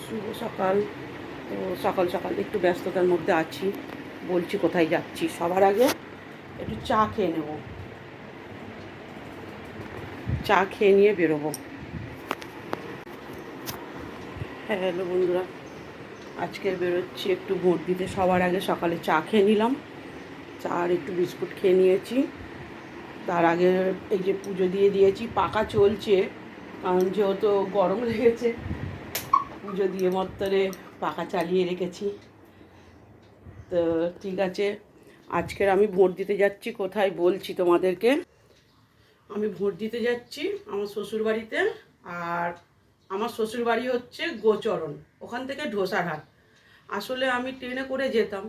শুভ সকাল। তো সকাল সকাল একটু ব্যস্ততার মধ্যে আছি, বলছি কোথায় যাচ্ছি। সবার আগে একটু চা খেয়ে নেব, চা খেয়ে নিয়ে বেরোবো। হ্যালো বন্ধুরা, আজকে বেরোচ্ছি একটু ভোট দিতে। সবার আগে সকালে চা খেয়ে নিলাম, চা আর একটু বিস্কুট খেয়ে নিয়েছি। তার আগে এই যে পুজো দিয়ে দিয়েছি, পাকা চলছে কারণ যেহেতু গরম লেগেছে, পুজো দিয়ে মত্তরে পাকা চালিয়ে রেখেছি। তো ঠিক আছে, আজকের আমি ভোট দিতে যাচ্ছি কোথায় বলছি তোমাদেরকে। আমি ভোট দিতে যাচ্ছি আমার শ্বশুরবাড়িতে। আর আমার শ্বশুরবাড়ি হচ্ছে গোচরণ, ওখান থেকে ঢোসারহাট। আসলে আমি ট্রেনে করে যেতাম,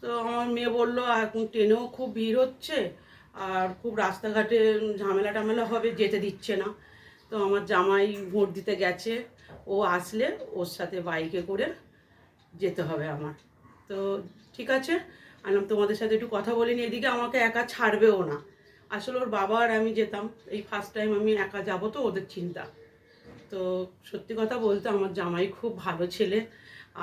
তো আমার মেয়ে বললো এখন ট্রেনেও খুব ভিড় হচ্ছে আর খুব রাস্তাঘাটে ঝামেলা টামেলা হবে, যেতে দিচ্ছে না। তো আমার জামাই ভোট দিতে গেছে, ও আসলে ওর সাথে বাইকে করে যেতে হবে আমার। তো ঠিক আছে, আনলাম তোমাদের সাথে একটু কথা বলিনি। এদিকে আমাকে একা ছাড়বেও না। আসলে ওর বাবা আর আমি যেতাম, এই ফার্স্ট টাইম আমি একা যাব, তো ওদের চিন্তা। তো সত্যি কথা বলতে আমার জামাই খুব ভালো ছেলে।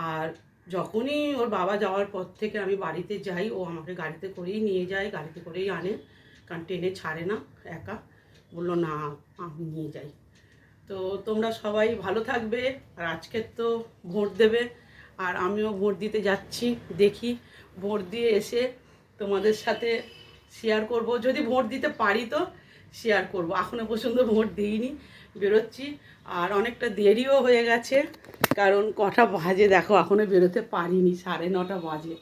আর যখনই ওর বাবা যাওয়ার পর থেকে আমি বাড়িতে যাই, ও আমাকে গাড়িতে করেই নিয়ে যায়, গাড়িতে করেই আনে, কারণ ট্রেনে ছাড়ে না একা। বললো না, আমি নিয়ে যাই। তো তোমরা সবাই ভালো থাকবে। আর আজকের তো ভোট দেবে, আর আমিও ভোট দিতে যাচ্ছি। দেখি ভোট দিয়ে এসে তোমাদের সাথে শেয়ার করব, যদি ভোট দিতে পারি তো শেয়ার করব। এখনও পর্যন্ত ভোট দিইনি, বেরোচ্ছি। আর অনেকটা দেরিও হয়ে গেছে, কারণ কটা বাজে দেখো, এখনও বেরোতে পারিনি, 9:30 বাজে।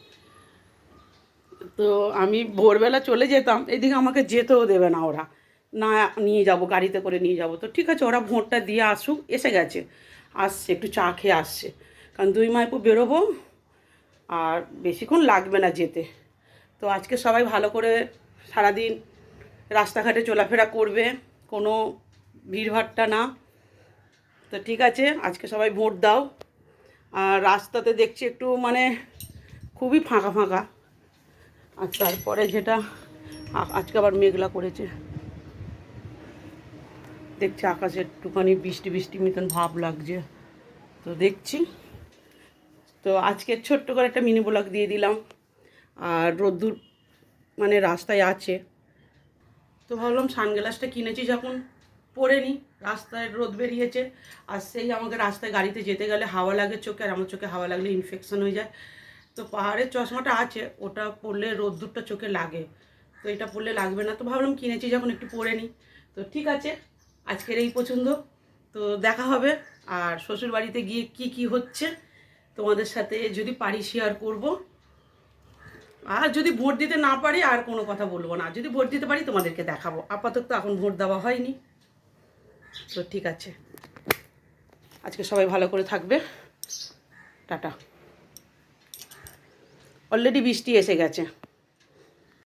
তো আমি ভোরবেলা চলে যেতাম, এদিকে আমাকে যেতেও দেবে না ওরা, না নিয়ে যাব, গাড়িতে করে নিয়ে যাব। তো ঠিক আছে, ওরা ভোটটা দিয়ে আসুক। এসে গেছে, আসছে, একটু চা খেয়ে আসছে, কারণ 2 মাইপো বেরোবো আর বেশিক্ষণ লাগবে না যেতে। তো আজকে সবাই ভালো করে সারাদিন রাস্তাঘাটে চলাফেরা করবে, কোনো ভিড়ভাট্টা না। তো ঠিক আছে, আজকে সবাই ভোট দাও। আর রাস্তাতে দেখছি একটু মানে খুবই ফাঁকা ফাঁকা। আর তারপরে যেটা, আজকে আবার মেঘলা করেছে, দেখছি আকাশে একটুখানি বৃষ্টি বৃষ্টি মতন ভাব লাগছে। তো দেখছি। তো আজকে ছোট্ট করে একটা মিনি ব্লগ দিয়ে দিলাম। আর রোদ্দুর মানে রাস্তায় আছে, তো ভাবলাম সানগ্লাসটা কিনেছি যখন পরে নিই, রাস্তায় রোদ বেরিয়েছে। আর সেই আমাকে রাস্তায় গাড়িতে যেতে গেলে হাওয়া লাগে চোখে, আর আমার চোখে হাওয়া লাগলে ইনফেকশন হয়ে যায়। তো পাহাড়ের চশমাটা আছে, ওটা পরলে রোদ্দুরটা চোখে লাগে, তো এটা পরলে লাগবে না। তো ভাবলাম কিনেছি যখন একটু পরে নিই। তো ঠিক আছে, আজকের এই পছন্দ। তো দেখা হবে। আর শ্বশুরবাড়িতে গিয়ে কি কি হচ্ছে তোমাদের সাথে যদি পারি শেয়ার করব। আর যদি ভোট দিতে না পারি আর কোনো কথা বলবো না, যদি ভোট দিতে পারি তোমাদেরকে দেখাবো। আপাতত এখন ভোট দেওয়া হয়নি। তো ঠিক আছে, আজকে সবাই ভালো করে থাকবে। টাটা। অলরেডি বৃষ্টি এসে গেছে।